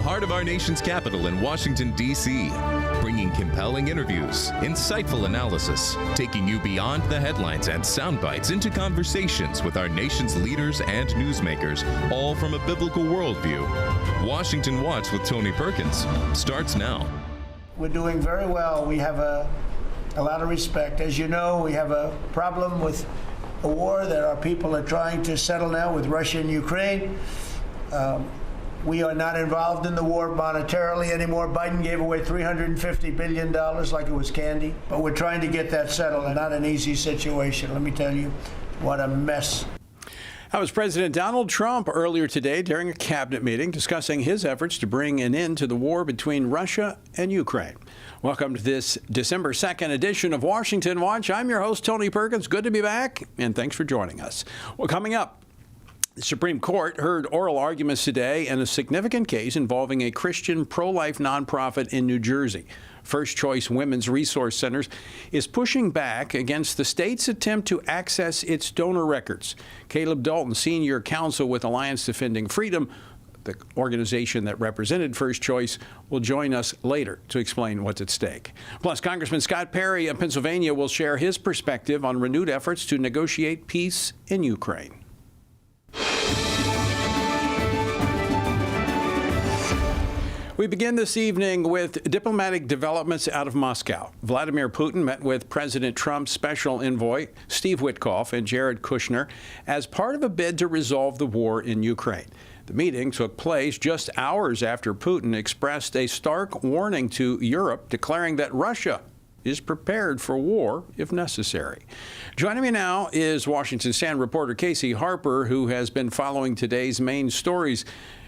the heart of our nation's capital in Washington, D.C., bringing compelling interviews, insightful analysis, taking you beyond the headlines and sound bites into conversations with our nation's leaders and newsmakers, all from a biblical worldview. Washington Watch with Tony Perkins starts now. We're doing very well. We have a lot of respect. As you know, we have a problem with a war that our people are trying to settle now with Russia and Ukraine. We are not involved in the war monetarily anymore. Biden gave away $350 billion like it was candy. But we're trying to get that settled, and not an easy situation. Let me tell you, what a mess. That was President Donald Trump earlier today during a cabinet meeting discussing his efforts to bring an end to the war between Russia and Ukraine. Welcome to this December 2nd edition of Washington Watch. I'm your host, Tony Perkins. Good to be back, and thanks for joining us. Well, coming up, the Supreme Court heard oral arguments today in a significant case involving a Christian pro-life nonprofit in New Jersey. First Choice Women's Resource Centers is pushing back against the state's attempt to access its donor records. Caleb Dalton, senior counsel with Alliance Defending Freedom, the organization that represented First Choice, will join us later to explain what's at stake. Plus, Congressman Scott Perry of Pennsylvania will share his perspective on renewed efforts to negotiate peace in Ukraine. We begin this evening with diplomatic developments out of Moscow. Vladimir Putin met with President Trump's special envoy, Steve Witkoff, and Jared Kushner as part of a bid to resolve the war in Ukraine. The meeting took place just hours after Putin expressed a stark warning to Europe, declaring that Russia is prepared for war if necessary. Joining me now is Washington Stand reporter Casey Harper, who has been following today's main stories.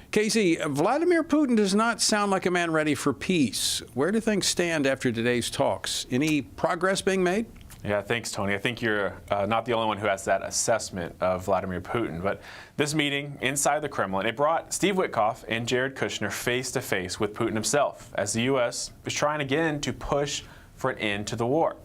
Casey, Vladimir Putin does not sound like a man ready for peace. Where do things stand after today's talks? Any progress being made? Yeah, thanks, Tony. I think you're not the only one who has that assessment of Vladimir Putin. But this meeting inside the Kremlin, it brought Steve Witkoff and Jared Kushner face to face with Putin himself, as the U.S. is trying again to push for an end to the war.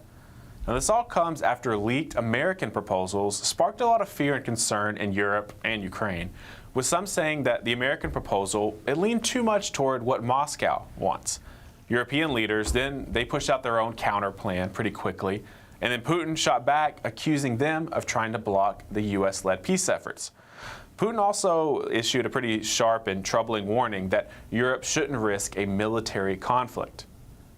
Now, this all comes after leaked American proposals sparked a lot of fear and concern in Europe and Ukraine, with some saying that the American proposal, it leaned too much toward what Moscow wants. European leaders, then they pushed out their own counter plan pretty quickly, and then Putin shot back, accusing them of trying to block the U.S.-led peace efforts. Putin also issued a pretty sharp and troubling warning that Europe shouldn't risk a military conflict.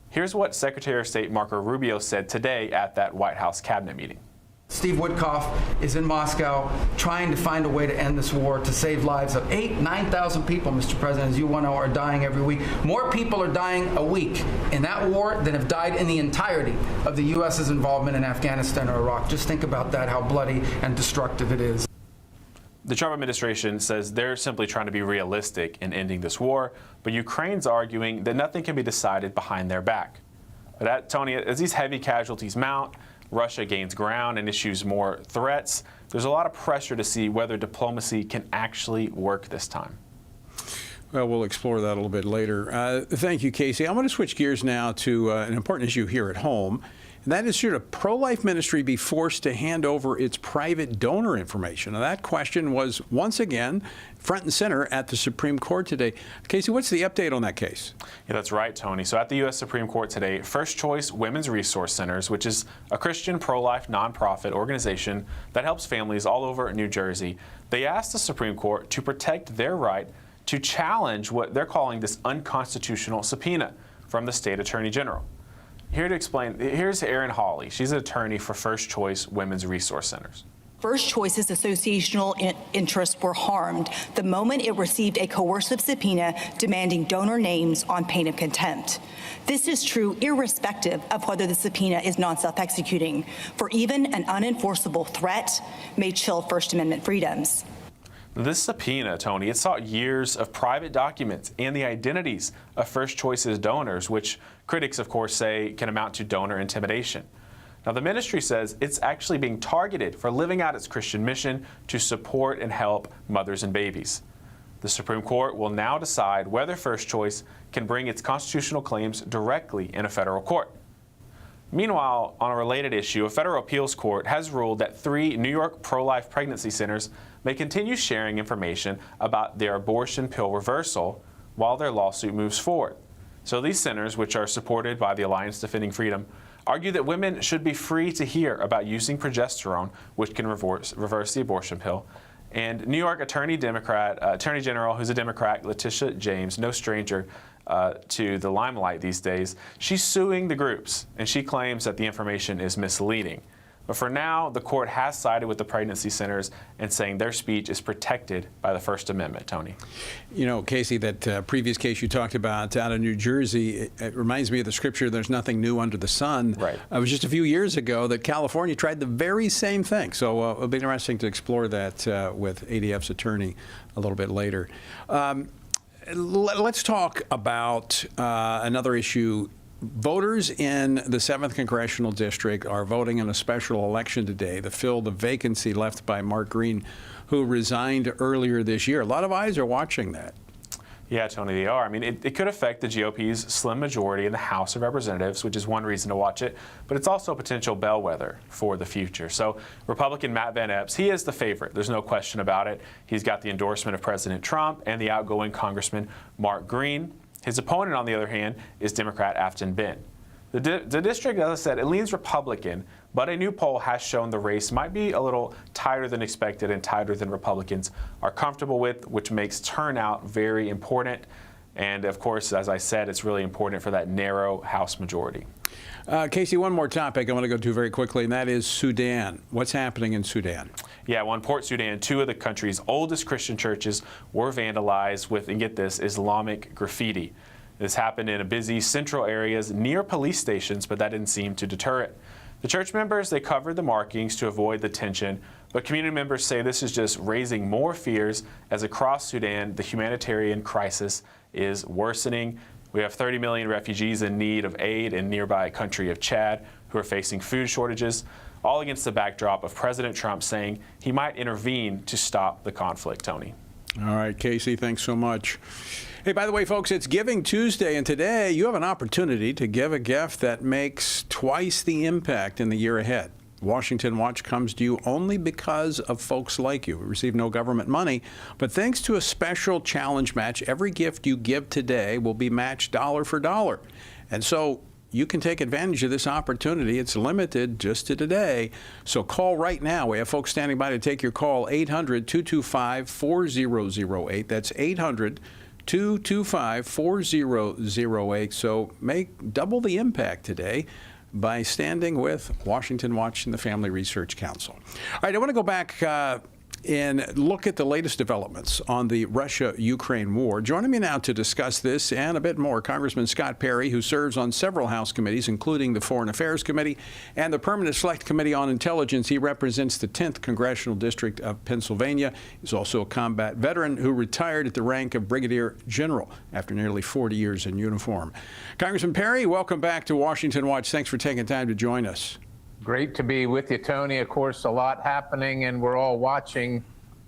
Here's what Secretary of State Marco Rubio said today at that White House cabinet meeting. Steve Witkoff is in Moscow trying to find a way to end this war, to save lives of 9,000 people, Mr. President, as you want to know, are dying every week. More people are dying a week in that war than have died in the entirety of the U.S.'s involvement in Afghanistan or Iraq. Just think about that, how bloody and destructive it is. The Trump administration says they're simply trying to be realistic in ending this war, but Ukraine's arguing that nothing can be decided behind their back. But Tony, as these heavy casualties mount, Russia gains ground and issues more threats, there's a lot of pressure to see whether diplomacy can actually work this time. Well, we'll explore that a little bit later. Thank you, Casey. I'm going to switch gears now to an important issue here at home. And that is, should a pro-life ministry be forced to hand over its private donor information? Now, that question was once again front and center at the Supreme Court today. Casey, what's the update on that case? Yeah, that's right, Tony. So at the U.S. Supreme Court today, First Choice Women's Resource Centers, which is a Christian pro-life nonprofit organization that helps families all over New Jersey, they asked the Supreme Court to protect their right to challenge what they're calling this unconstitutional subpoena from the state attorney general. Here to explain, here's Erin Hawley. She's an attorney for First Choice Women's Resource Centers. First Choice's associational interests were harmed the moment it received a coercive subpoena demanding donor names on pain of contempt. This is true irrespective of whether the subpoena is non-self-executing, for even an unenforceable threat may chill First Amendment freedoms. This subpoena, Tony, it sought years of private documents and the identities of First Choice's donors, which critics, of course, say can amount to donor intimidation. Now, the ministry says it's actually being targeted for living out its Christian mission to support and help mothers and babies. The Supreme Court will now decide whether First Choice can bring its constitutional claims directly in a federal court. Meanwhile, on a related issue, a federal appeals court has ruled that 3 New York pro-life pregnancy centers may continue sharing information about their abortion pill reversal while their lawsuit moves forward. So these centers, which are supported by the Alliance Defending Freedom, argue that women should be free to hear about using progesterone, which can reverse the abortion pill. And New York Attorney General, who's a Democrat, Letitia James, no stranger to the limelight these days, she's suing the groups, and she claims that the information is misleading. But for now, the court has sided with the pregnancy centers and saying their speech is protected by the First Amendment. Tony. You know, Casey, that previous case you talked about out of New Jersey, it reminds me of the scripture, there's nothing new under the sun. Right. It was just a few years ago that California tried the very same thing. So it'll be interesting to explore that with ADF's attorney a little bit later. Let's talk about another issue. Voters in the 7th Congressional District are voting in a special election today to fill the vacancy left by Mark Green, who resigned earlier this year. A lot of eyes are watching that. Yeah, Tony, they are. I mean, it could affect the GOP's slim majority in the House of Representatives, which is one reason to watch it, but it's also a potential bellwether for the future. So Republican Matt Van Epps, he is the favorite. There's no question about it. He's got the endorsement of President Trump and the outgoing Congressman Mark Green. His opponent, on the other hand, is Democrat Afton Benn. The district, as I said, it leans Republican, but a new poll has shown the race might be a little tighter than expected and tighter than Republicans are comfortable with, which makes turnout very important. And of course, as I said, it's really important for that narrow House majority. Casey, one more topic I want to go to very quickly, and that is Sudan. What's happening in Sudan? Yeah, well, in Port Sudan, 2 of the country's oldest Christian churches were vandalized with, and get this, Islamic graffiti. This happened in a busy central areas near police stations, but that didn't seem to deter it. The church members, they covered the markings to avoid the tension, but community members say this is just raising more fears as across Sudan, the humanitarian crisis is worsening. We have 30 million refugees in need of aid in nearby country of Chad who are facing food shortages, all against the backdrop of President Trump saying he might intervene to stop the conflict. Tony. All right, Casey, thanks so much. Hey, by the way, folks, it's Giving Tuesday, and today you have an opportunity to give a gift that makes twice the impact in the year ahead. Washington Watch comes to you only because of folks like you. We receive no government money, but thanks to a special challenge match, every gift you give today will be matched dollar for dollar. And so you can take advantage of this opportunity. It's limited just to today. So call right now. We have folks standing by to take your call, 800-225-4008. That's 800-225-4008. So make double the impact today by standing with Washington Watch and the Family Research Council. All right, I want to go back and look at the latest developments on the Russia-Ukraine war. Joining me now to discuss this and a bit more, Congressman Scott Perry, who serves on several House committees, including the Foreign Affairs Committee and the Permanent Select Committee on Intelligence. He represents the 10th Congressional District of Pennsylvania. He's also a combat veteran who retired at the rank of Brigadier General after nearly 40 years in uniform. Congressman Perry, welcome back to Washington Watch. Thanks for taking time to join us. Great to be with you, Tony. Of course, a lot happening, and we're all watching.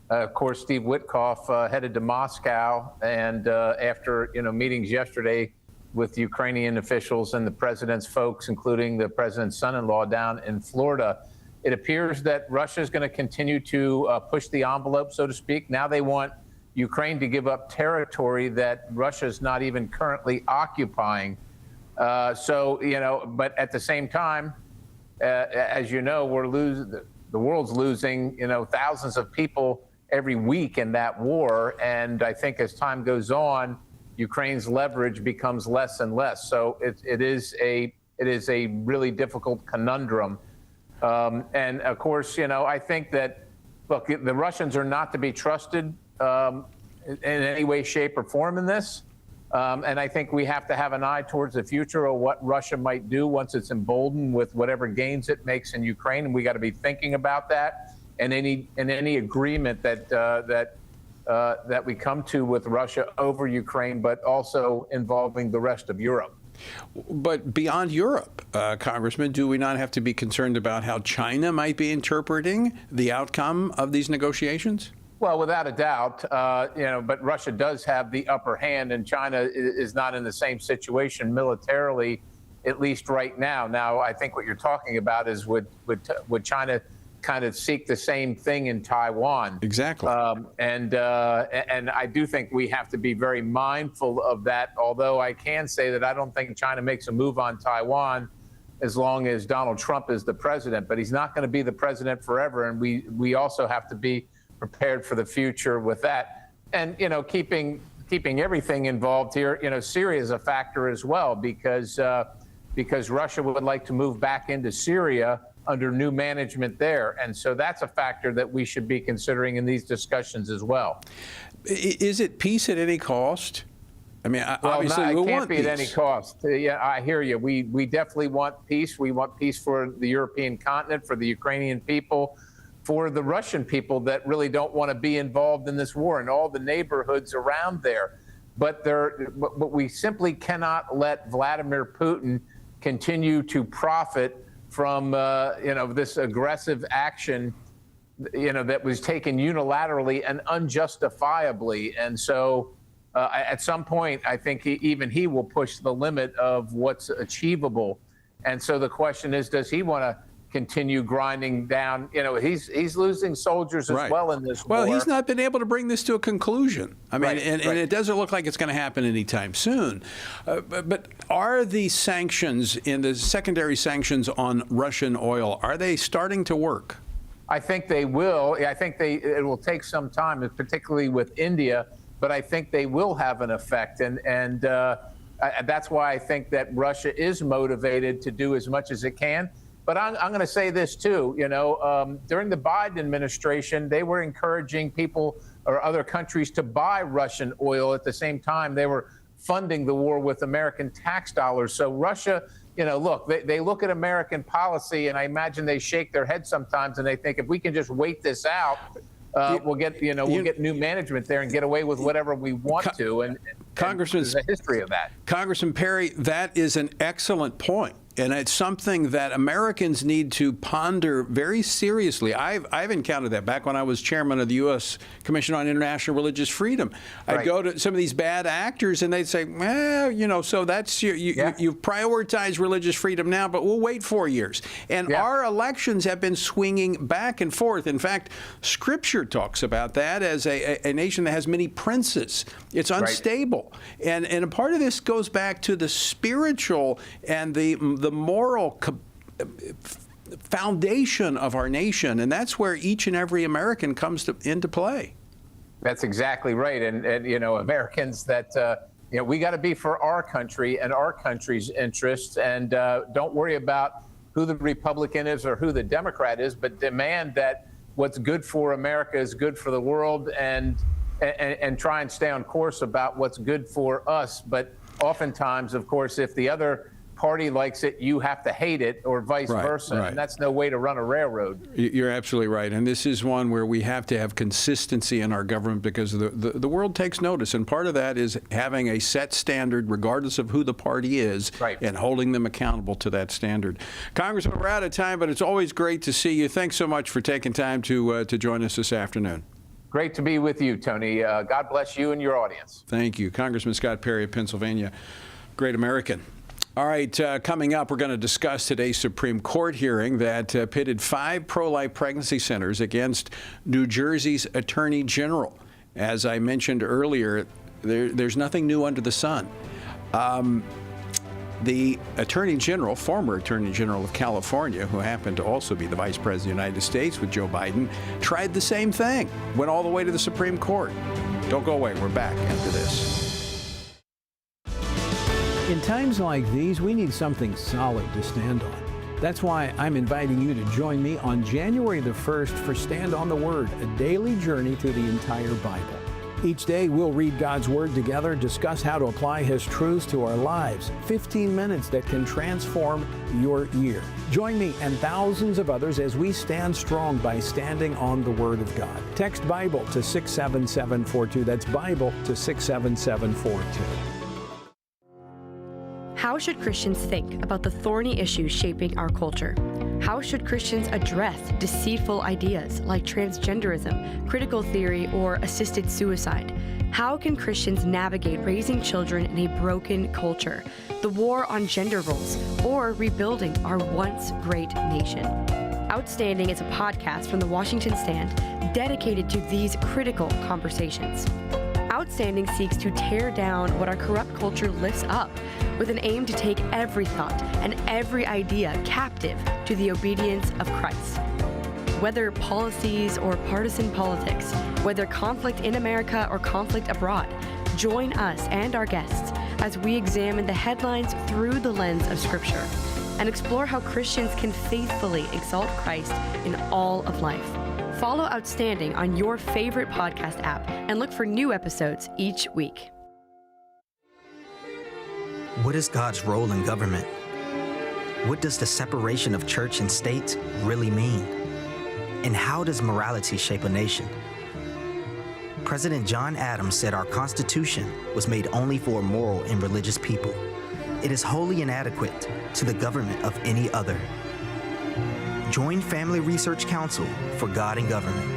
Of course, Steve Witkoff headed to Moscow, and after meetings yesterday with Ukrainian officials and the president's folks, including the president's son-in-law down in Florida, it appears that Russia is going to continue to push the envelope, so to speak. Now they want Ukraine to give up territory that Russia is not even currently occupying. But at the same time, as you know, the world's losing, thousands of people every week in that war. And I think as time goes on, Ukraine's leverage becomes less and less. So it is a really difficult conundrum. And of course, I think that, look, the Russians are not to be trusted in any way, shape, or form in this. And I think we have to have an eye towards the future of what Russia might do once it's emboldened with whatever gains it makes in Ukraine. And we got to be thinking about that and any agreement that we come to with Russia over Ukraine, but also involving the rest of Europe. But beyond Europe, Congressman, do we not have to be concerned about how China might be interpreting the outcome of these negotiations? Well, without a doubt, but Russia does have the upper hand, and China is not in the same situation militarily, at least right now. Now, I think what you're talking about is would China kind of seek the same thing in Taiwan. Exactly. And I do think we have to be very mindful of that, although I can say that I don't think China makes a move on Taiwan as long as Donald Trump is the president. But he's not going to be the president forever, and we also have to be prepared for the future with that. And, keeping everything involved here, Syria is a factor as well, because Russia would like to move back into Syria under new management there. And so that's a factor that we should be considering in these discussions as well. Is it peace at any cost? I mean, obviously, it we can't want be peace. at any cost. Yeah, I hear you. We definitely want peace. We want peace for the European continent, for the Ukrainian people, for the Russian people that really don't want to be involved in this war and all the neighborhoods around there. But we simply cannot let Vladimir Putin continue to profit from this aggressive action that was taken unilaterally and unjustifiably. And so at some point, I think he will push the limit of what's achievable. And so the question is, does he want to continue grinding down? He's losing soldiers as well in this war. Well, he's not been able to bring this to a conclusion. I mean, and it doesn't look like it's going to happen anytime soon. But are the sanctions, the secondary sanctions on Russian oil, are they starting to work? I think they will. I think it will take some time, particularly with India, but I think they will have an effect. And that's why I think that Russia is motivated to do as much as it can. But I'm going to say this, too. During the Biden administration, they were encouraging people or other countries to buy Russian oil. At the same time, they were funding the war with American tax dollars. So Russia, look, they look at American policy, and I imagine they shake their head sometimes, and they think, if we can just wait this out, we'll get new management there and get away with whatever we want to. And Congressman, there's a history of that. Congressman Perry, that is an excellent point. And it's something that Americans need to ponder very seriously. I've encountered that back when I was chairman of the U.S. Commission on International Religious Freedom. I'd go to some of these bad actors, and they'd say, well, so that's you've prioritized religious freedom now, but we'll wait 4 years. And our elections have been swinging back and forth. In fact, Scripture talks about that as a nation that has many princes. It's unstable. And a part of this goes back to the spiritual and the moral foundation of our nation, and that's where each and every American comes into play. That's exactly right, and Americans that we got to be for our country and our country's interests, and don't worry about who the Republican is or who the Democrat is, but demand that what's good for America is good for the world, and try and stay on course about what's good for us. But oftentimes, of course, if the other party likes it, you have to hate it, or vice versa. And that's no way to run a railroad. You're absolutely right. And this is one where we have to have consistency in our government, because the world takes notice. And part of that is having a set standard, regardless of who the party is, and holding them accountable to that standard. Congressman, we're out of time, but it's always great to see you. Thanks so much for taking time to join us this afternoon. Great to be with you, Tony. God bless you and your audience. Thank you. Congressman Scott Perry of Pennsylvania, great American. All right, coming up, we're going to discuss today's Supreme Court hearing that pitted 5 pro-life pregnancy centers against New Jersey's Attorney General. As I mentioned earlier, there's nothing new under the sun. The Attorney General, former Attorney General of California, who happened to also be the Vice President of the United States with Joe Biden, tried the same thing, went all the way to the Supreme Court. Don't go away. We're back after this. In times like these, we need something solid to stand on. That's why I'm inviting you to join me on January the 1st for Stand on the Word, a daily journey through the entire Bible. Each day, we'll read God's Word together, discuss how to apply His truths to our lives. 15 minutes that can transform your year. Join me and thousands of others as we stand strong by standing on the Word of God. Text Bible to 67742. That's Bible to 67742. How should Christians think about the thorny issues shaping our culture? How should Christians address deceitful ideas like transgenderism, critical theory, or assisted suicide? How can Christians navigate raising children in a broken culture, the war on gender roles, or rebuilding our once great nation? Outstanding is a podcast from the Washington Stand dedicated to these critical conversations. Outstanding seeks to tear down what our corrupt culture lifts up with an aim to take every thought and every idea captive to the obedience of Christ. Whether policies or partisan politics, whether conflict in America or conflict abroad, join us and our guests as we examine the headlines through the lens of Scripture and explore how Christians can faithfully exalt Christ in all of life. Follow Outstanding on your favorite podcast app and look for new episodes each week. What is God's role in government? What does the separation of church and state really mean? And how does morality shape a nation? President John Adams said our Constitution was made only for a moral and religious people. It is wholly inadequate to the government of any other. Join Family Research Council for God and Government,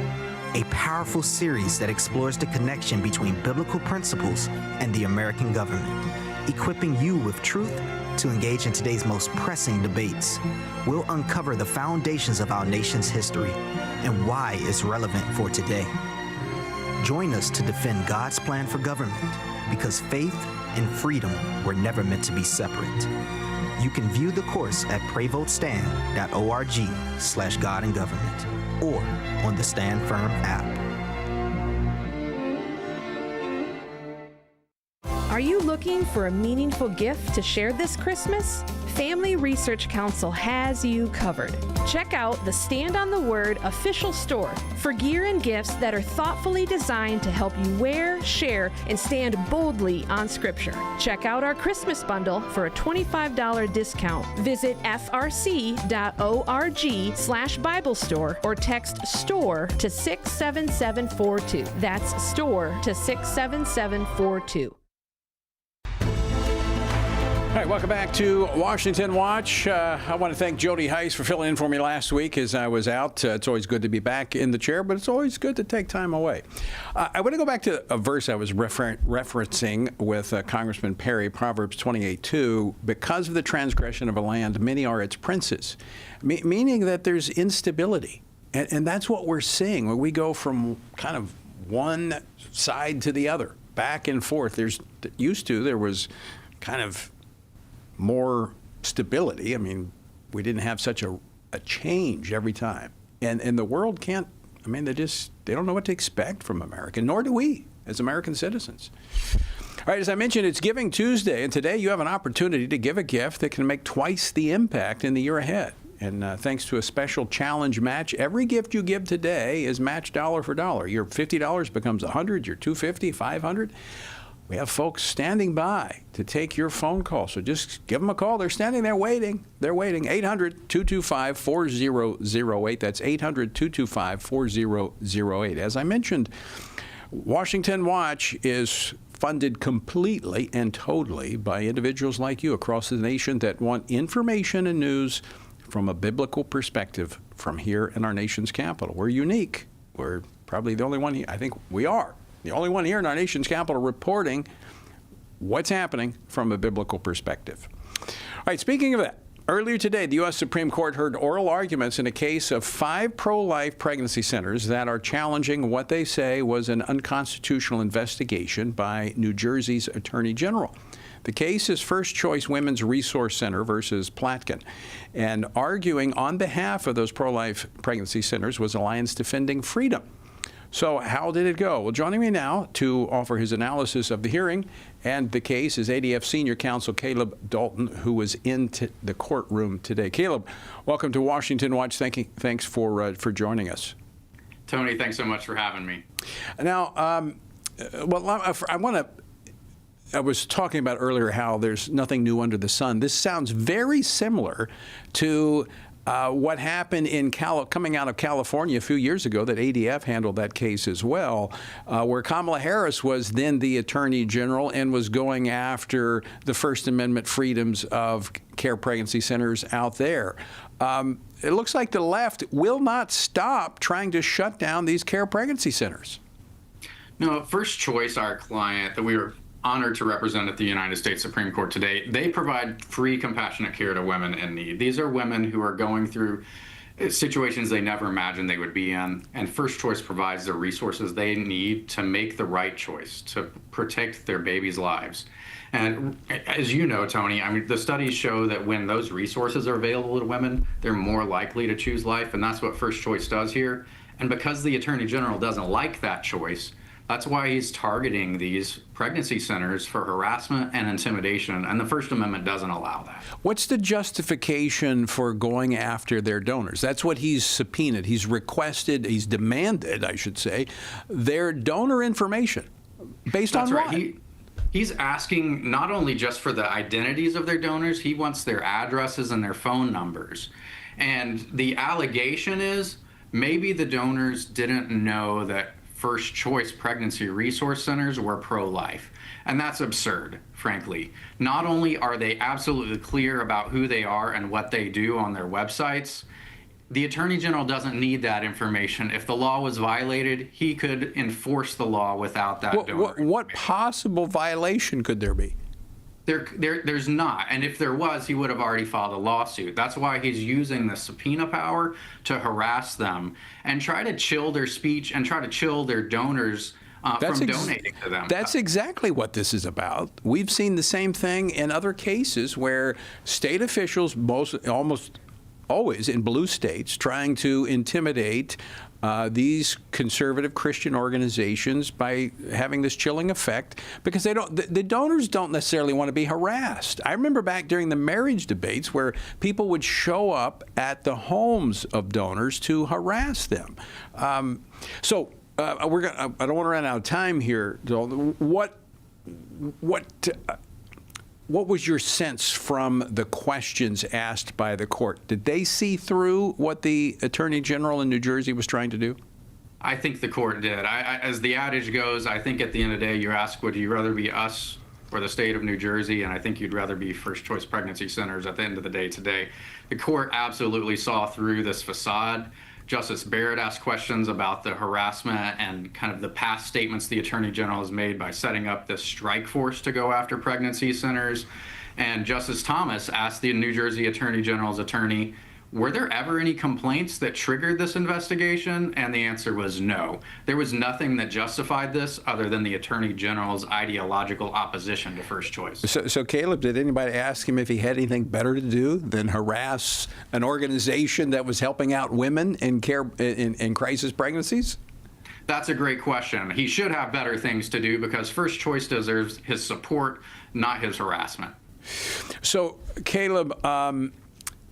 a powerful series that explores the connection between biblical principles and the American government, equipping you with truth to engage in today's most pressing debates. We'll uncover the foundations of our nation's history and why it's relevant for today. Join us to defend God's plan for government, because faith and freedom were never meant to be separate. You can view the course at prayvotestand.org/God and Government or on the Stand Firm app. Are you looking for a meaningful gift to share this Christmas? Family Research Council has you covered. Check out the Stand on the Word official store for gear and gifts that are thoughtfully designed to help you wear, share, and stand boldly on Scripture. Check out our Christmas bundle for a $25 discount. Visit frc.org/Bible store or text STORE to 67742. That's STORE to 67742. All right, welcome back to Washington Watch. I want to thank Jody Heiss for filling in for me last week as I was out. It's always good to be back in the chair, but it's always good to take time away. I want to go back to a verse I was referencing with Congressman Perry, Proverbs 28:2. Because of the transgression of a land, many are its princes, meaning that there's instability. And that's what we're seeing when we go from kind of one side to the other, back and forth. There was kind of more stability. I mean, we didn't have such a change every time. And the world can't, I mean, they don't know what to expect from America, nor do we as American citizens. All right, as I mentioned, it's Giving Tuesday, and today you have an opportunity to give a gift that can make twice the impact in the year ahead. And thanks to a special challenge match, every gift you give today is matched dollar for dollar. Your $50 becomes $100, your $250, $500. We have folks standing by to take your phone call, so just give them a call. They're standing there waiting. They're waiting. 800-225-4008. That's 800-225-4008. As I mentioned, Washington Watch is funded completely and totally by individuals like you across the nation that want information and news from a biblical perspective from here in our nation's capital. We're unique. We're probably the only one here. I think we are the only one here in our nation's capital reporting what's happening from a biblical perspective. All right, speaking of that, earlier today, the U.S. Supreme Court heard oral arguments in a case of 5 pro-life pregnancy centers that are challenging what they say was an unconstitutional investigation by New Jersey's Attorney General. The case is First Choice Women's Resource Center versus Platkin. And arguing on behalf of those pro-life pregnancy centers was Alliance Defending Freedom. So how did it go? Well, joining me now to offer his analysis of the hearing and the case is ADF Senior Counsel Caleb Dalton, who was in the courtroom today. Caleb, welcome to Washington Watch. Thanks for joining us. Tony, thanks so much for having me. Now, I was talking about earlier how there's nothing new under the sun. This sounds very similar to what happened coming out of California a few years ago, that ADF handled that case as well, where Kamala Harris was then the Attorney General and was going after the First Amendment freedoms of care pregnancy centers out there. It looks like the left will not stop trying to shut down these care pregnancy centers. No, First Choice, our client that we were honored to represent at the United States Supreme Court today, they provide free compassionate care to women in need. These are women who are going through situations they never imagined they would be in. And First Choice provides the resources they need to make the right choice, to protect their babies' lives. And as you know, Tony, I mean, the studies show that when those resources are available to women, they're more likely to choose life, and that's what First Choice does here. And because the Attorney General doesn't like that choice, that's why he's targeting these pregnancy centers for harassment and intimidation, and the First Amendment doesn't allow that. What's the justification for going after their donors? That's what he's subpoenaed. He's requested, he's demanded, I should say, their donor information. Based on what? He's asking not only just for the identities of their donors, he wants their addresses and their phone numbers. And the allegation is maybe the donors didn't know that First Choice pregnancy resource centers were pro-life. And that's absurd, frankly. Not only are they absolutely clear about who they are and what they do on their websites, the Attorney General doesn't need that information. If the law was violated, he could enforce the law without that donor. What possible violation could there be? There's not. And if there was, he would have already filed a lawsuit. That's why he's using the subpoena power to harass them and try to chill their speech and try to chill their donors from donating to them. That's exactly what this is about. We've seen the same thing in other cases where state officials, almost always in blue states, trying to intimidate these conservative Christian organizations by having this chilling effect, because the donors don't necessarily want to be harassed. I remember back during the marriage debates where people would show up at the homes of donors to harass them. I don't want to run out of time here, Joel. What was your sense from the questions asked by the court? Did they see through what the Attorney General in New Jersey was trying to do? I think the court did. As the adage goes, I think at the end of the day, you ask, would you rather be us or the state of New Jersey? And I think you'd rather be First Choice pregnancy centers at the end of the day today. The court absolutely saw through this facade. Justice Barrett asked questions about the harassment and kind of the past statements the Attorney General has made by setting up this strike force to go after pregnancy centers. And Justice Thomas asked the New Jersey Attorney General's attorney, were there ever any complaints that triggered this investigation? And the answer was no. There was nothing that justified this other than the Attorney General's ideological opposition to First Choice. So Caleb, did anybody ask him if he had anything better to do than harass an organization that was helping out women in crisis pregnancies? That's a great question. He should have better things to do because First Choice deserves his support, not his harassment. So, Caleb,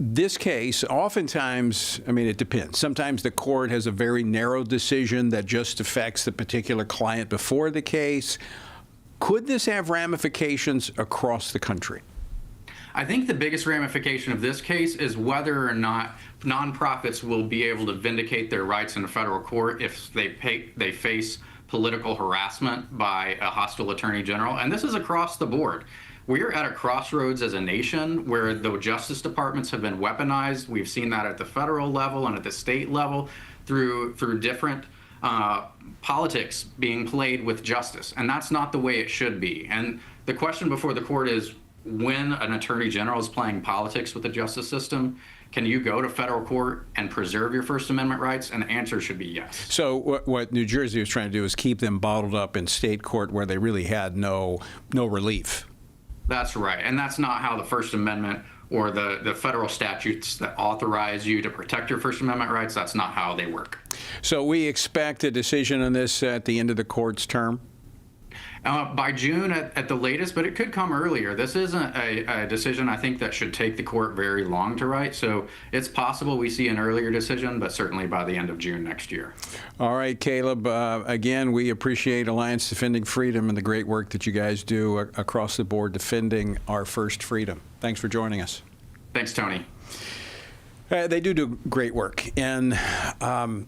this case, oftentimes, I mean, it depends. Sometimes the court has a very narrow decision that just affects the particular client before the case. Could this have ramifications across the country? I think the biggest ramification of this case is whether or not nonprofits will be able to vindicate their rights in a federal court if they face political harassment by a hostile attorney general. And this is across the board. We're at a crossroads as a nation where the justice departments have been weaponized. We've seen that at the federal level and at the state level through different politics being played with justice. And that's not the way it should be. And the question before the court is, when an attorney general is playing politics with the justice system, can you go to federal court and preserve your First Amendment rights? And the answer should be yes. So what New Jersey was trying to do is keep them bottled up in state court where they really had no relief. That's right. And that's not how the First Amendment or the federal statutes that authorize you to protect your First Amendment rights, that's not how they work. So we expect a decision on this at the end of the court's term? By June at the latest, but it could come earlier. This isn't a decision, I think, that should take the court very long to write. So it's possible we see an earlier decision, but certainly by the end of June next year. All right, Caleb. Again, we appreciate Alliance Defending Freedom and the great work that you guys do across the board defending our first freedom. Thanks for joining us. Thanks, Tony. They do great work, and but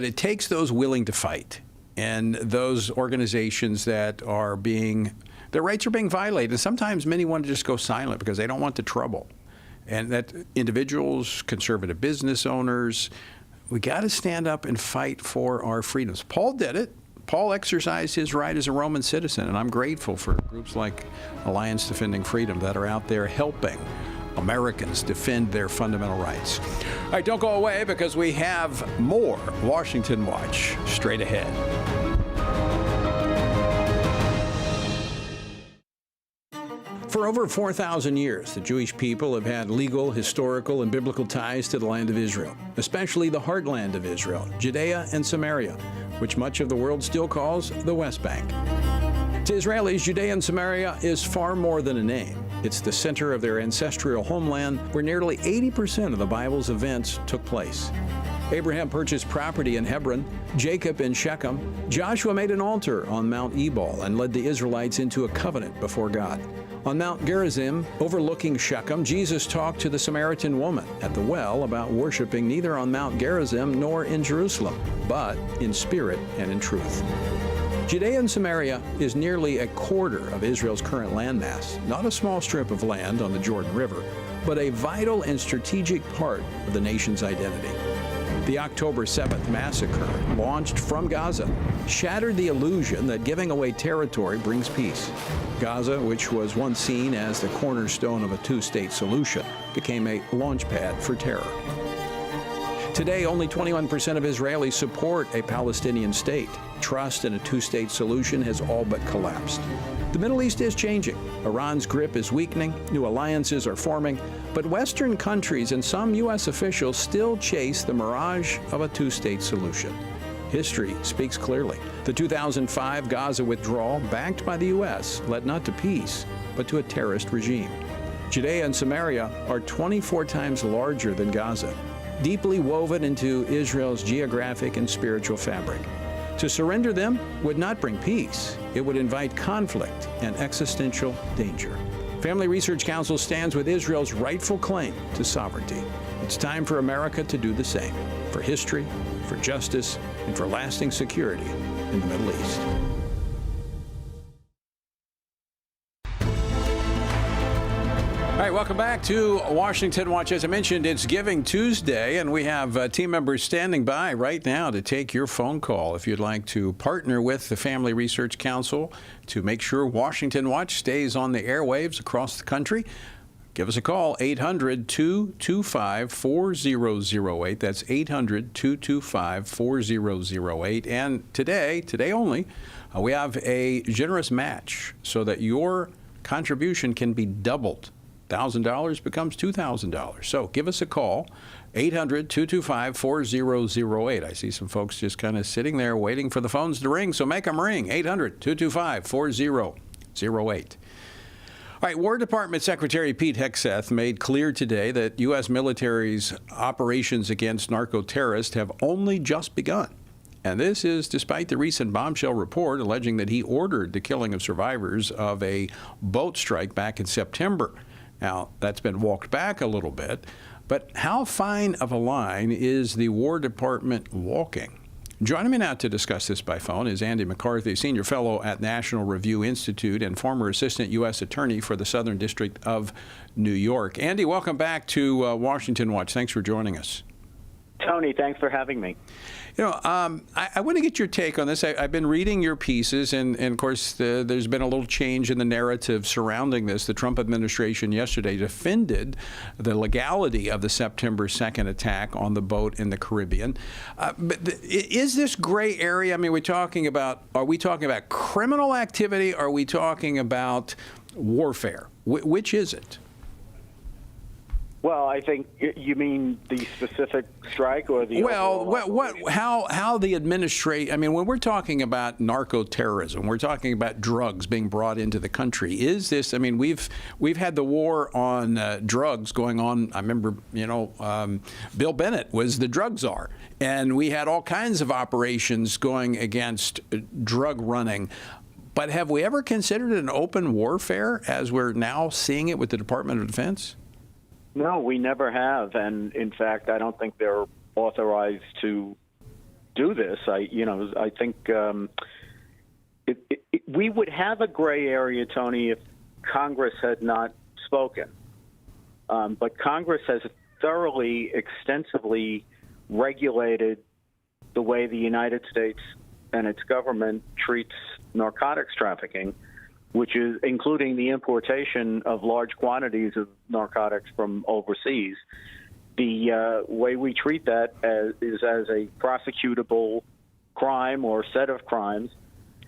it takes those willing to fight. And those organizations that their rights are being violated. And sometimes many want to just go silent because they don't want the trouble. And that individuals, conservative business owners, we got to stand up and fight for our freedoms. Paul did it. Paul exercised his right as a Roman citizen. And I'm grateful for groups like Alliance Defending Freedom that are out there helping Americans defend their fundamental rights. All right, don't go away because we have more Washington Watch straight ahead. For over 4,000 years, the Jewish people have had legal, historical, and biblical ties to the land of Israel, especially the heartland of Israel, Judea and Samaria, which much of the world still calls the West Bank. To Israelis, Judea and Samaria is far more than a name. It's the center of their ancestral homeland where nearly 80% of the Bible's events took place. Abraham purchased property in Hebron, Jacob in Shechem, Joshua made an altar on Mount Ebal and led the Israelites into a covenant before God. On Mount Gerizim, overlooking Shechem, Jesus talked to the Samaritan woman at the well about worshiping neither on Mount Gerizim nor in Jerusalem, but in spirit and in truth. Judea and Samaria is nearly a quarter of Israel's current landmass, not a small strip of land on the Jordan River, but a vital and strategic part of the nation's identity. The October 7th massacre, launched from Gaza, shattered the illusion that giving away territory brings peace. Gaza, which was once seen as the cornerstone of a two-state solution, became a launchpad for terror. Today, only 21% of Israelis support a Palestinian state. Trust in a two-state solution has all but collapsed. The Middle East is changing. Iran's grip is weakening. New alliances are forming. But Western countries and some U.S. officials still chase the mirage of a two-state solution. History speaks clearly. The 2005 Gaza withdrawal, backed by the U.S., led not to peace, but to a terrorist regime. Judea and Samaria are 24 times larger than Gaza, deeply woven into Israel's geographic and spiritual fabric. To surrender them would not bring peace. It would invite conflict and existential danger. Family Research Council stands with Israel's rightful claim to sovereignty. It's time for America to do the same, for history, for justice, and for lasting security in the Middle East. All right, welcome back to Washington Watch. As I mentioned, it's Giving Tuesday, and we have team members standing by right now to take your phone call if you'd like to partner with the Family Research Council to make sure Washington Watch stays on the airwaves across the country. Give us a call, 800-225-4008. That's 800-225-4008. And today only, we have a generous match so that your contribution can be doubled. $1,000 becomes $2,000. So give us a call, 800-225-4008. I see some folks just kind of sitting there waiting for the phones to ring, so make them ring, 800-225-4008. All right, War Department Secretary Pete Hegseth made clear today that U.S. military's operations against narco-terrorists have only just begun. And this is despite the recent bombshell report alleging that he ordered the killing of survivors of a boat strike back in September. Now, that's been walked back a little bit, but how fine of a line is the War Department walking? Joining me now to discuss this by phone is Andy McCarthy, Senior Fellow at National Review Institute and former Assistant U.S. Attorney for the Southern District of New York. Andy, welcome back to Washington Watch. Thanks for joining us. Tony, thanks for having me. You know, I want to get your take on this. I've been reading your pieces, and of course, there's been a little change in the narrative surrounding this. The Trump administration yesterday defended the legality of the September 2nd attack on the boat in the Caribbean. But is this gray area? I mean, are we talking about criminal activity? Or are we talking about warfare? Which is it? Well, I think you mean the specific strike or the how the administration. I mean, when we're talking about narco-terrorism, we're talking about drugs being brought into the country. Is this? I mean, we've had the war on drugs going on. I remember, Bill Bennett was the drug czar, and we had all kinds of operations going against drug running. But have we ever considered an open warfare as we're now seeing it with the Department of Defense? No, we never have, and in fact, I don't think they're authorized to do this. I think we would have a gray area, Tony, if Congress had not spoken. But Congress has thoroughly, extensively regulated the way the United States and its government treats narcotics trafficking. which is including the importation of large quantities of narcotics from overseas. The way we treat that is as a prosecutable crime or set of crimes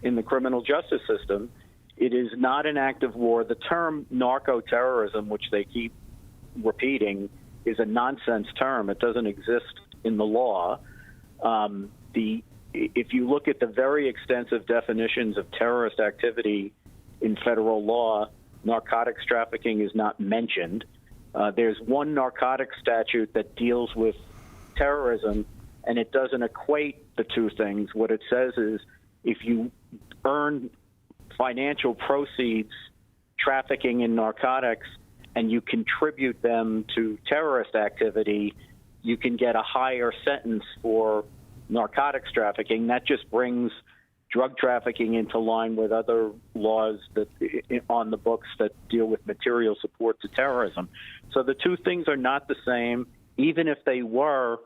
in the criminal justice system. It is not an act of war. The term narco-terrorism, which they keep repeating, is a nonsense term. It doesn't exist in the law. If you look at the very extensive definitions of terrorist activity in federal law, narcotics trafficking is not mentioned. There's one narcotics statute that deals with terrorism, and it doesn't equate the two things. What it says is if you earn financial proceeds trafficking in narcotics and you contribute them to terrorist activity, you can get a higher sentence for narcotics trafficking. That just brings drug trafficking into line with other laws that on the books that deal with material support to terrorism. So the two things are not the same. Even if they were,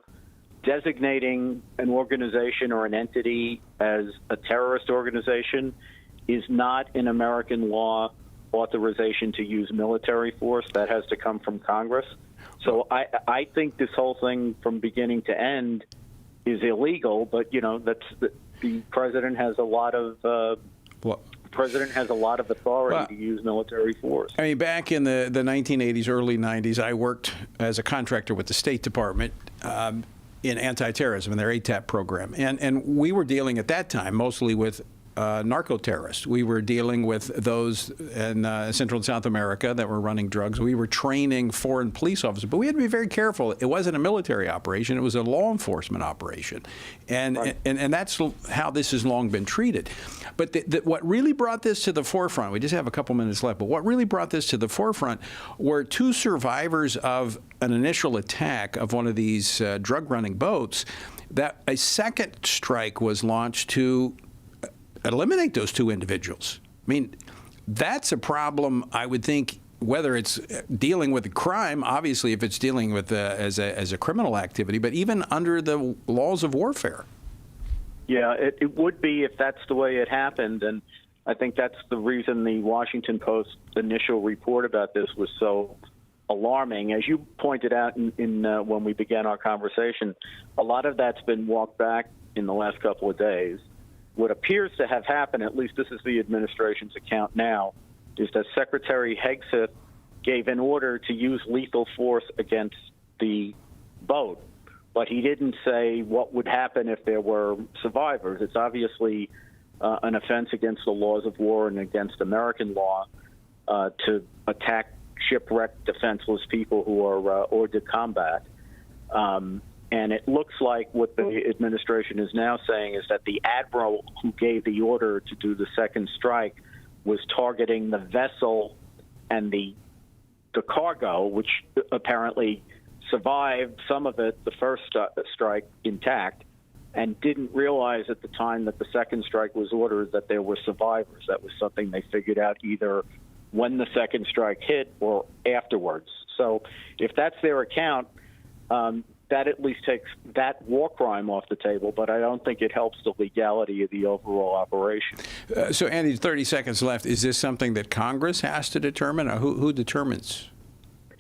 designating an organization or an entity as a terrorist organization is not in American law authorization to use military force. That has to come from Congress. So I think this whole thing from beginning to end is illegal, but that's the president has a lot of authority to use military force. I mean, back in the 1980s, early 90s, I worked as a contractor with the State Department in anti-terrorism in their ATAP program, and we were dealing at that time mostly with narco-terrorists. We were dealing with those in Central and South America that were running drugs. We were training foreign police officers, but we had to be very careful. It wasn't a military operation. It was a law enforcement operation. And that's how this has long been treated. But what really brought this to the forefront, we just have a couple minutes left, but what really brought this to the forefront were two survivors of an initial attack of one of these drug-running boats, that a second strike was launched to eliminate those two individuals. I mean, that's a problem, I would think, whether it's dealing with a crime, obviously if it's dealing with as a criminal activity, but even under the laws of warfare. Yeah, it would be if that's the way it happened, and I think that's the reason the Washington Post initial report about this was so alarming. As you pointed out in when we began our conversation, a lot of that's been walked back in the last couple of days. What appears to have happened, at least this is the administration's account now, is that Secretary Hegseth gave an order to use lethal force against the boat, but he didn't say what would happen if there were survivors. It's obviously an offense against the laws of war and against American law to attack shipwrecked, defenseless people who are hors de combat. And it looks like what the administration is now saying is that the admiral who gave the order to do the second strike was targeting the vessel and the cargo, which apparently survived, some of it, the first strike, intact, and didn't realize at the time that the second strike was ordered that there were survivors. That was something they figured out either when the second strike hit or afterwards. So if that's their account, that at least takes that war crime off the table, but I don't think it helps the legality of the overall operation. So, Andy, 30 seconds left. Is this something that Congress has to determine, or who determines?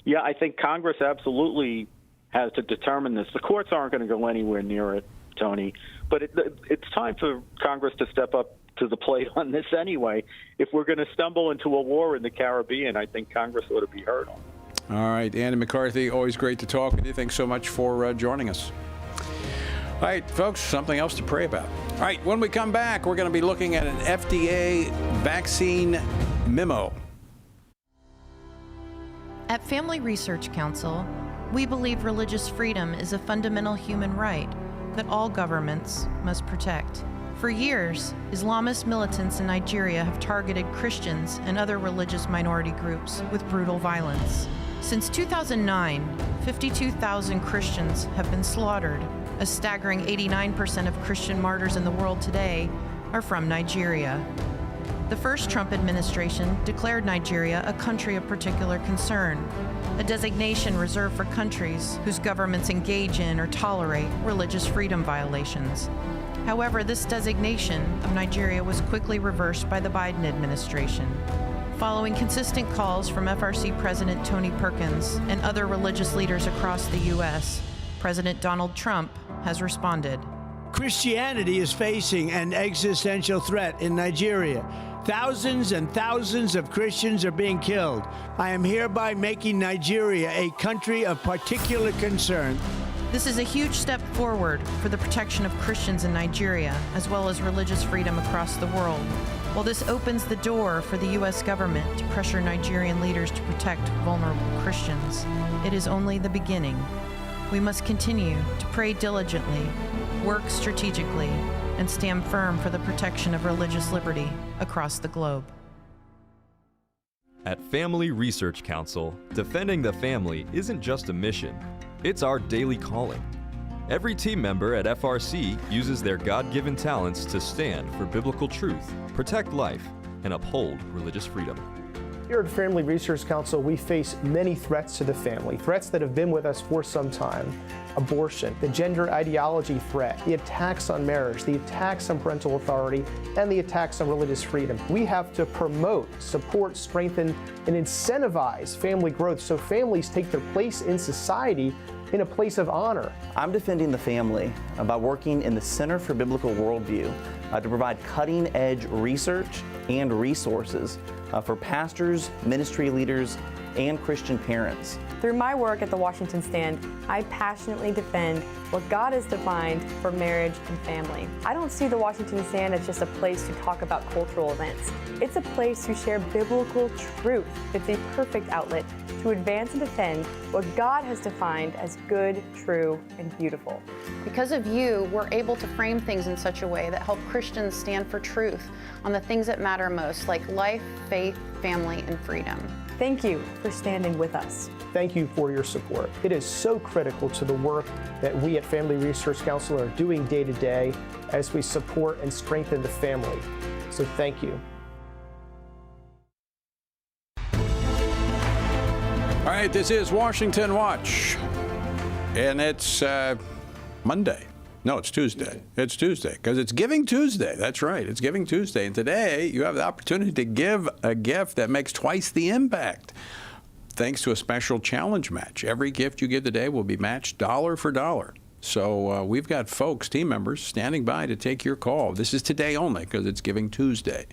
Yeah, I think Congress absolutely has to determine this. The courts aren't going to go anywhere near it, Tony, but it's time for Congress to step up to the plate on this anyway. If we're going to stumble into a war in the Caribbean, I think Congress ought to be heard on. All right, Andy McCarthy, always great to talk with you. Thanks so much for joining us. All right, folks, something else to pray about. All right, when we come back, we're going to be looking at an FDA vaccine memo. At Family Research Council, we believe religious freedom is a fundamental human right that all governments must protect. For years, Islamist militants in Nigeria have targeted Christians and other religious minority groups with brutal violence. Since 2009, 52,000 Christians have been slaughtered. A staggering 89% of Christian martyrs in the world today are from Nigeria. The first Trump administration declared Nigeria a country of particular concern, a designation reserved for countries whose governments engage in or tolerate religious freedom violations. However, this designation of Nigeria was quickly reversed by the Biden administration. Following consistent calls from FRC President Tony Perkins and other religious leaders across the U.S., President Donald Trump has responded. Christianity is facing an existential threat in Nigeria. Thousands and thousands of Christians are being killed. I am hereby making Nigeria a country of particular concern. This is a huge step forward for the protection of Christians in Nigeria, as well as religious freedom across the world. While this opens the door for the U.S. government to pressure Nigerian leaders to protect vulnerable Christians, it is only the beginning. We must continue to pray diligently, work strategically, and stand firm for the protection of religious liberty across the globe. At Family Research Council, defending the family isn't just a mission, it's our daily calling. Every team member at FRC uses their God-given talents to stand for biblical truth, protect life, and uphold religious freedom. Here at Family Research Council, we face many threats to the family, threats that have been with us for some time. Abortion, the gender ideology threat, the attacks on marriage, the attacks on parental authority, and the attacks on religious freedom. We have to promote, support, strengthen, and incentivize family growth so families take their place in society in a place of honor. I'm defending the family by working in the Center for Biblical Worldview to provide cutting-edge research and resources for pastors, ministry leaders, and Christian parents. Through my work at the Washington Stand, I passionately defend what God has defined for marriage and family. I don't see the Washington Stand as just a place to talk about cultural events. It's a place to share biblical truth. It's a perfect outlet to advance and defend what God has defined as good, true, and beautiful. Because of you, we're able to frame things in such a way that help Christians stand for truth on the things that matter most, like life, faith, family, and freedom. Thank you for standing with us. Thank you for your support. It is so critical to the work that we at Family Research Council are doing day to day as we support and strengthen the family. So thank you. All right, this is Washington Watch, and it's Monday. No, it's Tuesday. It's Tuesday because it's Giving Tuesday. That's right. It's Giving Tuesday. And today you have the opportunity to give a gift that makes twice the impact thanks to a special challenge match. Every gift you give today will be matched dollar for dollar. So we've got folks, team members, standing by to take your call. This is today only because it's Giving Tuesday.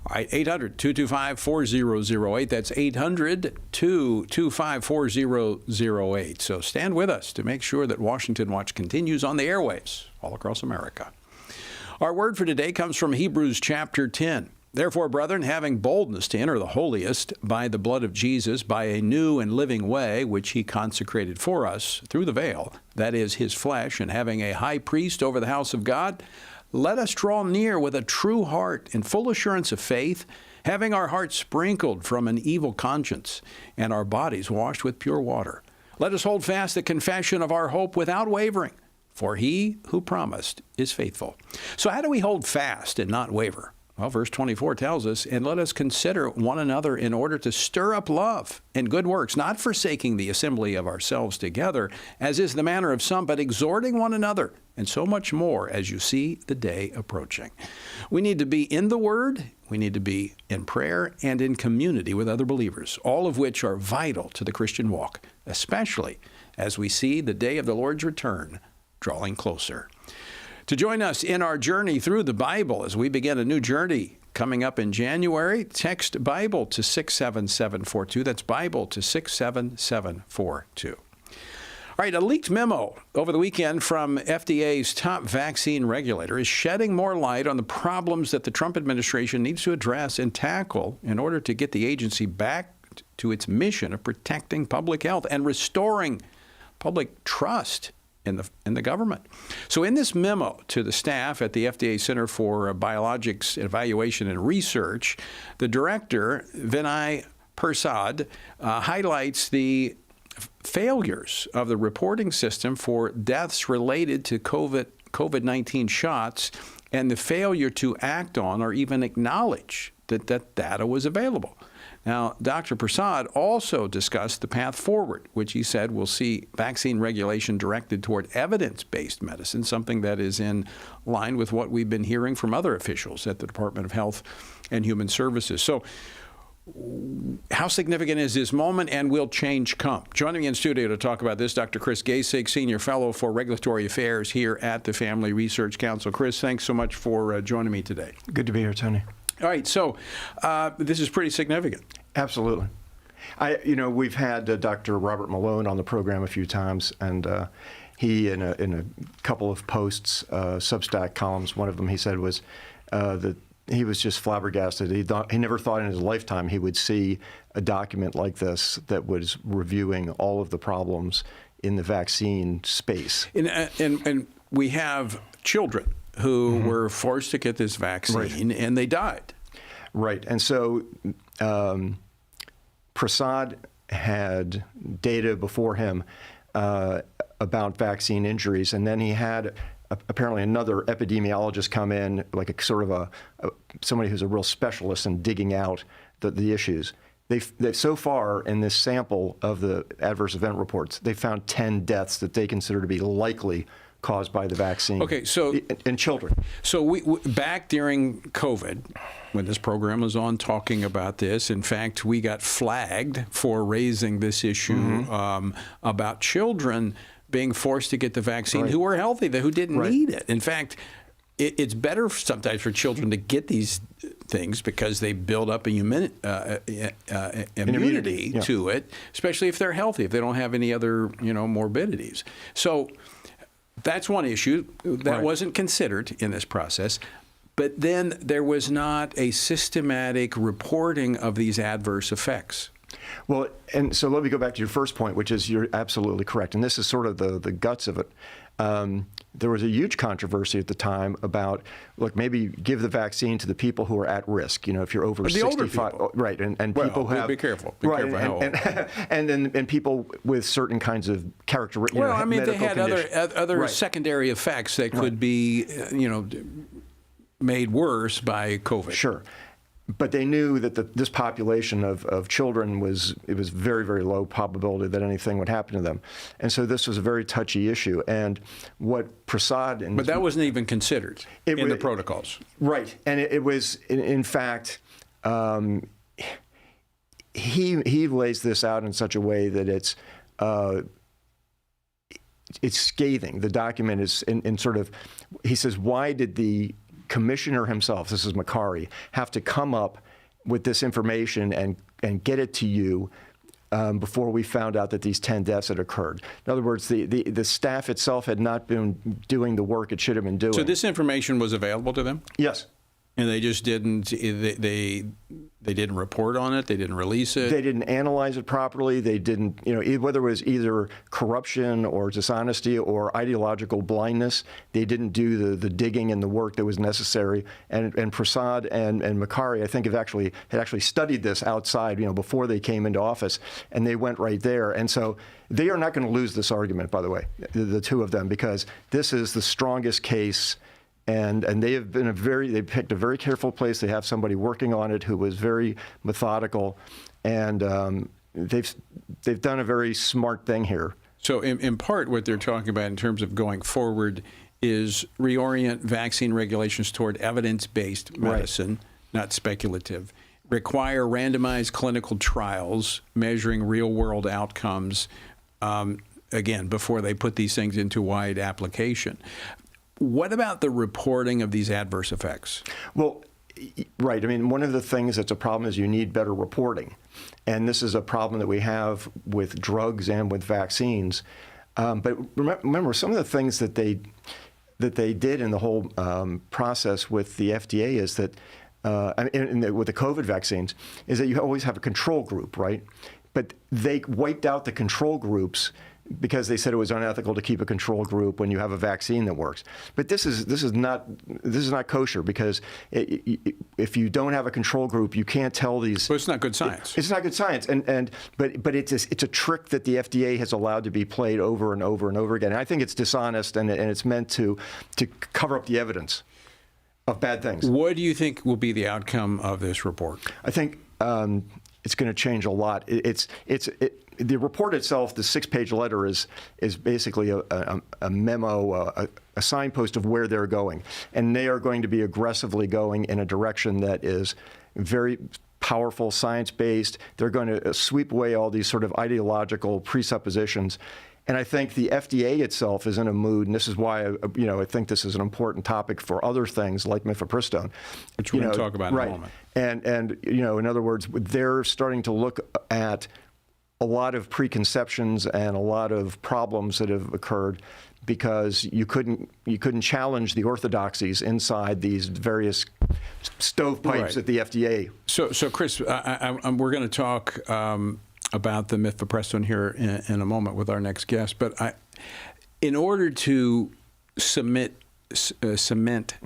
All right, 800-225-4008. That's 800-225-4008. So stand with us to make sure that Washington Watch continues on the airwaves all across America. Our word for today comes from Hebrews chapter 10. Therefore, brethren, having boldness to enter the holiest by the blood of Jesus, by a new and living way, which he consecrated for us through the veil, that is his flesh, and having a high priest over the house of God, let us draw near with a true heart in full assurance of faith, having our hearts sprinkled from an evil conscience and our bodies washed with pure water. Let us hold fast the confession of our hope without wavering, for he who promised is faithful. So how do we hold fast and not waver? Well, verse 24 tells us, and let us consider one another in order to stir up love and good works, not forsaking the assembly of ourselves together, as is the manner of some, but exhorting one another, and so much more as you see the day approaching. We need to be in the Word, we need to be in prayer, and in community with other believers, all of which are vital to the Christian walk, especially as we see the day of the Lord's return drawing closer. To join us in our journey through the Bible as we begin a new journey coming up in January, text Bible to 67742. That's Bible to 67742. All right, a leaked memo over the weekend from FDA's top vaccine regulator is shedding more light on the problems that the Trump administration needs to address and tackle in order to get the agency back to its mission of protecting public health and restoring public trust in the government. So in this memo to the staff at the FDA Center for Biologics Evaluation and Research, the director, Vinay Persad, highlights the failures of the reporting system for deaths related to COVID-19 shots and the failure to act on or even acknowledge that that data was available. Now, Dr. Prasad also discussed the path forward, which he said will see vaccine regulation directed toward evidence-based medicine, something that is in line with what we've been hearing from other officials at the Department of Health and Human Services. So, how significant is this moment, and will change come? Joining me in studio to talk about this, Dr. Chris Gasig, Senior Fellow for Regulatory Affairs here at the Family Research Council. Chris, thanks so much for joining me today. Good to be here, Tony. All right, so this is pretty significant. Absolutely. We've had Dr. Robert Malone on the program a few times, and he, in a couple of posts, Substack columns, one of them he said was that he was just flabbergasted. He never thought in his lifetime he would see a document like this that was reviewing all of the problems in the vaccine space. And we have children who were forced to get this vaccine, and they died. Right. And so Prasad had data before him about vaccine injuries, and then he had apparently another epidemiologist come in, like a sort of somebody who's a real specialist in digging out the issues. They've so far in this sample of the adverse event reports, they found 10 deaths that they consider to be likely caused by the vaccine. Okay, so in children. So we back during COVID, when this program was on talking about this, in fact, we got flagged for raising this issue about children being forced to get the vaccine who were healthy, who didn't need it. In fact, it's better sometimes for children to get these things because they build up a immunity to it, especially if they're healthy, if they don't have any other morbidities. So that's one issue that wasn't considered in this process. But then there was not a systematic reporting of these adverse effects. Well, and so let me go back to your first point, which is you're absolutely correct. And this is sort of the guts of it. There was a huge controversy at the time about, look, maybe give the vaccine to the people who are at risk. If you're over 65, right, and people who have be careful, careful how old. and people with certain kinds of characteristics. Well, I mean, they had conditions. other secondary effects that could be, made worse by COVID. Sure. But they knew that this population of children it was very, very low probability that anything would happen to them. And so this was a very touchy issue. And what Prasad... But that wasn't even considered in the protocols. Right. And it was, in fact, he lays this out in such a way that it's scathing. The document is in sort of... He says, why did the commissioner himself, this is Makary, have to come up with this information and get it to you before we found out that these 10 deaths had occurred. In other words, the staff itself had not been doing the work it should have been doing. So this information was available to them? Yes. And they just didn't, they didn't report on it, they didn't release it? They didn't analyze it properly, they didn't, whether it was either corruption or dishonesty or ideological blindness, they didn't do the digging and the work that was necessary. And Prasad and Makary, I think, had actually studied this outside, before they came into office, and they went right there. And so they are not going to lose this argument, by the way, the two of them, because this is the strongest case. And they have been they picked a very careful place. They have somebody working on it who was very methodical, and they've done a very smart thing here. So in part, what they're talking about in terms of going forward is reorient vaccine regulations toward evidence-based medicine, not speculative. Require randomized clinical trials measuring real-world outcomes, again, before they put these things into wide application. What about the reporting of these adverse effects? Well, right. I mean, one of the things that's a problem is you need better reporting. And this is a problem that we have with drugs and with vaccines. But remember, some of the things that they did in the whole process with the FDA is that, with the COVID vaccines, is that you always have a control group, right? But they wiped out the control groups because they said it was unethical to keep a control group when you have a vaccine that works. But this is not kosher, because if you don't have a control group, you can't tell these. Well, it's not good science. It's not good science, but it's a trick that the FDA has allowed to be played over and over and over again. And I think it's dishonest, and it's meant to cover up the evidence of bad things. What do you think will be the outcome of this report? I think it's going to change a lot. The report itself, the 6-page letter, is basically a memo, a signpost of where they're going, and they are going to be aggressively going in a direction that is very powerful, science-based. They're going to sweep away all these sort of ideological presuppositions. And I think the FDA itself is in a mood, and this is why I think this is an important topic for other things like mifepristone, which we're going to talk about in a moment. And in other words, they're starting to look at a lot of preconceptions and a lot of problems that have occurred because you couldn't challenge the orthodoxies inside these various stovepipes at the FDA. So Chris, we're going to talk about the mifepristone here in a moment with our next guest. But in order to cement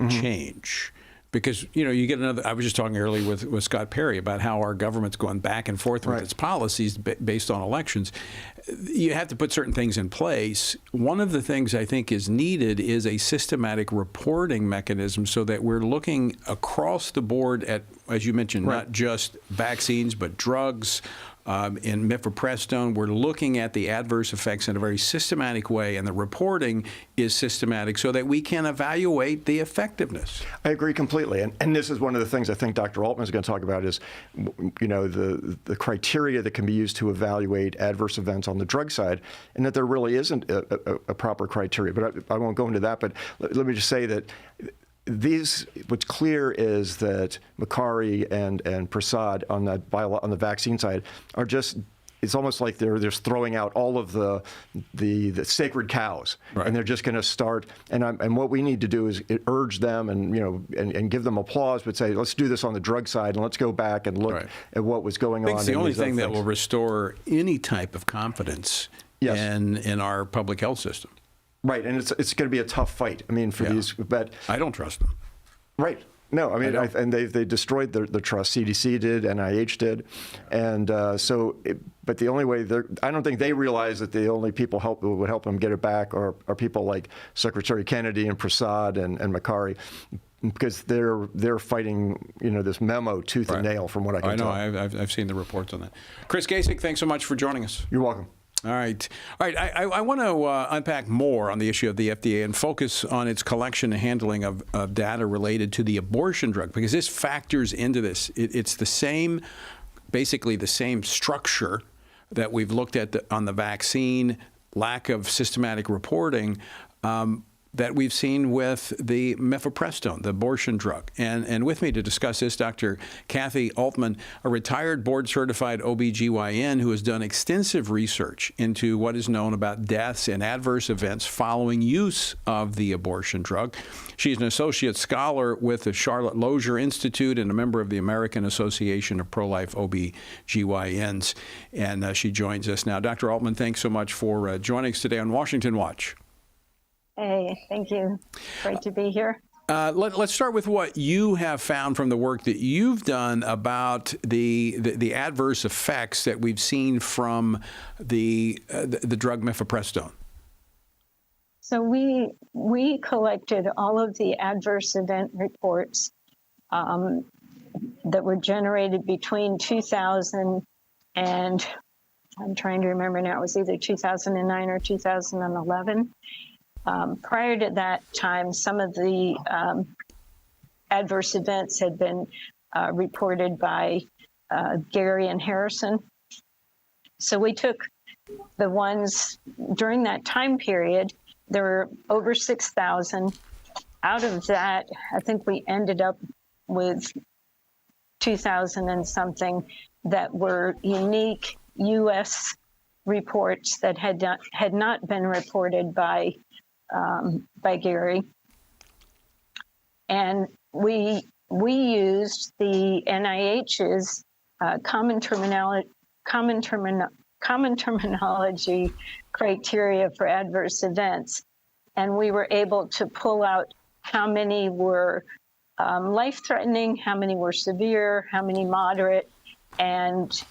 change, because you get another. I was just talking earlier with Scott Perry about how our government's going back and forth with its policies based on elections. You have to put certain things in place. One of the things I think is needed is a systematic reporting mechanism so that we're looking across the board at, as you mentioned, not just vaccines but drugs. In mifepristone, we're looking at the adverse effects in a very systematic way, and the reporting is systematic so that we can evaluate the effectiveness. I agree completely, and this is one of the things I think Dr. Altman is going to talk about is, the criteria that can be used to evaluate adverse events on the drug side, and that there really isn't a proper criteria. But I won't go into that. But let me just say that. What's clear is that Makary and Prasad on the vaccine side are just. It's almost like they're just throwing out all of the sacred cows, and they're just going to start. And what we need to do is urge them and give them applause, but say let's do this on the drug side and let's go back and look at what was going on. It's the only thing that will restore any type of confidence in our public health system. Right, and it's going to be a tough fight. I mean, for these, but I don't trust them. Right. No, I mean, and they destroyed the trust. CDC did, NIH did, and but the only way I don't think they realize that the only people who would help them get it back are people like Secretary Kennedy and Prasad and Makary, because they're fighting this memo tooth and nail from what I can tell. I know. I've seen the reports on that. Chris Kasich, thanks so much for joining us. You're welcome. All right. I want to unpack more on the issue of the FDA and focus on its collection and handling of data related to the abortion drug, because this factors into this. It's basically the same structure that we've looked at on the vaccine, lack of systematic reporting, that we've seen with the mifepristone, the abortion drug. And with me to discuss this, Dr. Kathy Altman, a retired board-certified OBGYN who has done extensive research into what is known about deaths and adverse events following use of the abortion drug. She's an associate scholar with the Charlotte Lozier Institute and a member of the American Association of Pro-Life OBGYNs. And she joins us now. Dr. Altman, thanks so much for joining us today on Washington Watch. Hey, thank you. Great to be here. Let's start with what you have found from the work that you've done about the adverse effects that we've seen from the drug mifepristone. So we collected all of the adverse event reports that were generated between 2000 and I'm trying to remember now. It was either 2009 or 2011. Prior to that time, some of the adverse events had been reported by Gary and Harrison. So we took the ones during that time period. There were over 6,000. Out of that, I think we ended up with 2,000 and something that were unique U.S. reports that had not been reported by Gary, and we used the NIH's common terminology criteria for adverse events, and we were able to pull out how many were life-threatening, how many were severe, how many moderate, and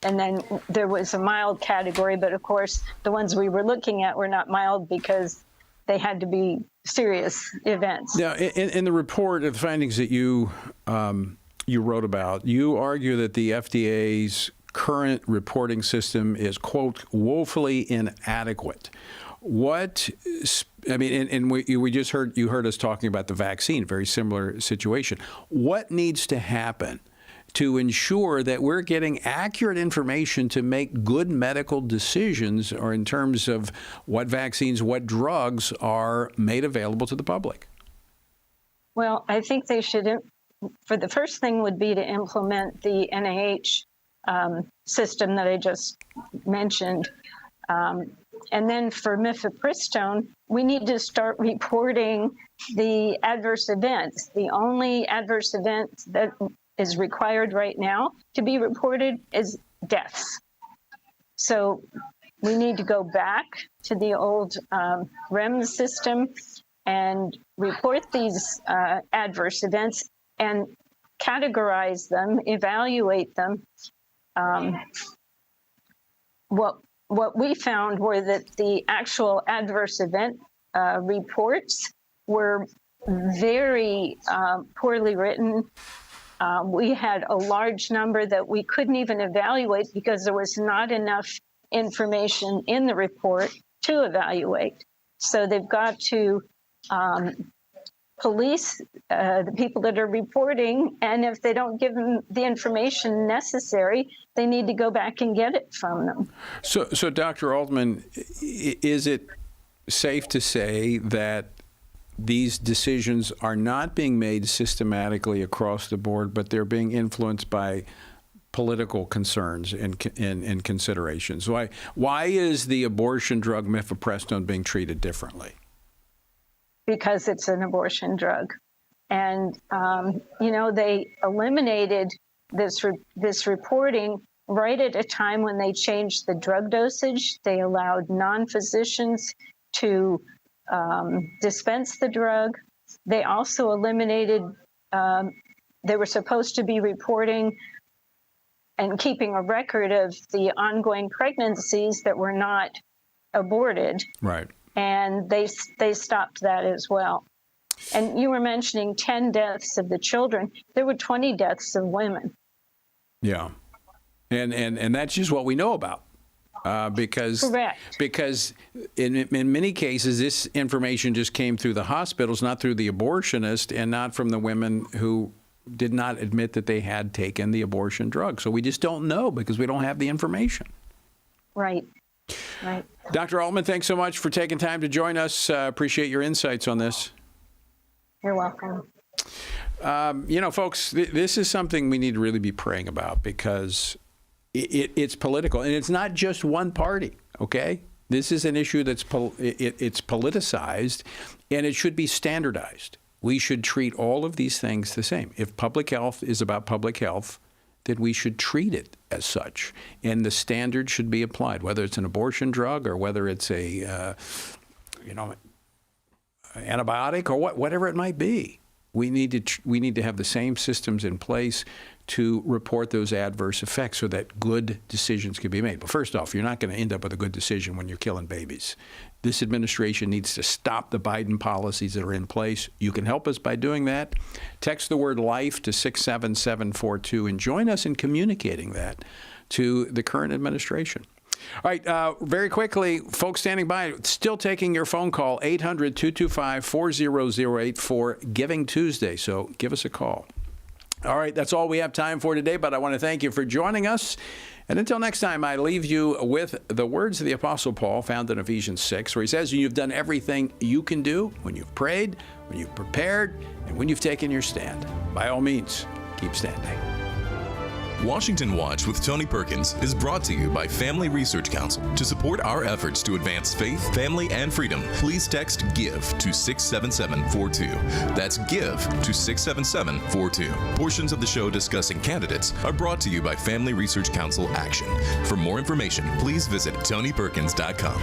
then there was a mild category, but of course, the ones we were looking at were not mild because they had to be serious events. Now, in the report, the findings that you you wrote about. You argue that the FDA's current reporting system is, quote, woefully inadequate. What, I mean, and we just heard, you heard us talking about the vaccine, very similar situation. What needs to happen to ensure that we're getting accurate information to make good medical decisions, or in terms of what vaccines, what drugs are made available to the public? Well, I think they should, for the first thing would be to implement the NIH system that I just mentioned. And then for mifepristone, we need to start reporting the adverse events. The only adverse event that is required right now to be reported is deaths. So we need to go back to the old REMS system and report these adverse events and categorize them, evaluate them. What we found were that the actual adverse event reports were very poorly written. We had a large number that we couldn't even evaluate because there was not enough information in the report to evaluate. So they've got to police the people that are reporting, and if they don't give them the information necessary, they need to go back and get it from them. So Dr. Altman, is it safe to say that these decisions are not being made systematically across the board, but they're being influenced by political concerns and considerations? Why is the abortion drug mifepristone being treated differently? Because it's an abortion drug. And, they eliminated this reporting right at a time when they changed the drug dosage. They allowed non-physicians to dispense the drug. They also eliminated, they were supposed to be reporting and keeping a record of the ongoing pregnancies that were not aborted. Right. And they stopped that as well. And you were mentioning 10 deaths of the children. There were 20 deaths of women. Yeah. And that's just what we know about. Because Correct. Because in many cases, this information just came through the hospitals, not through the abortionist, and not from the women who did not admit that they had taken the abortion drug. So we just don't know because we don't have the information. Right. Right. Dr. Altman, thanks so much for taking time to join us. Appreciate your insights on this. You're welcome. Folks, this is something we need to really be praying about because it's political, and it's not just one party, okay? This is an issue that's it's politicized, and it should be standardized. We should treat all of these things the same. If public health is about public health, then we should treat it as such, and the standard should be applied, whether it's an abortion drug or whether it's a antibiotic or whatever it might be. We need to have the same systems in place to report those adverse effects so that good decisions can be made. But first off, you're not going to end up with a good decision when you're killing babies. This administration needs to stop the Biden policies that are in place. You can help us by doing that. Text the word LIFE to 67742 and join us in communicating that to the current administration. All right, very quickly, folks standing by, still taking your phone call, 800-225-4008 for Giving Tuesday. So give us a call. All right, that's all we have time for today, but I want to thank you for joining us. And until next time, I leave you with the words of the Apostle Paul found in Ephesians 6, where he says, you've done everything you can do when you've prayed, when you've prepared, and when you've taken your stand. By all means, keep standing. Washington Watch with Tony Perkins is brought to you by Family Research Council. To support our efforts to advance faith, family, and freedom, please text GIVE to 67742. That's GIVE to 67742. Portions of the show discussing candidates are brought to you by Family Research Council Action. For more information, please visit TonyPerkins.com.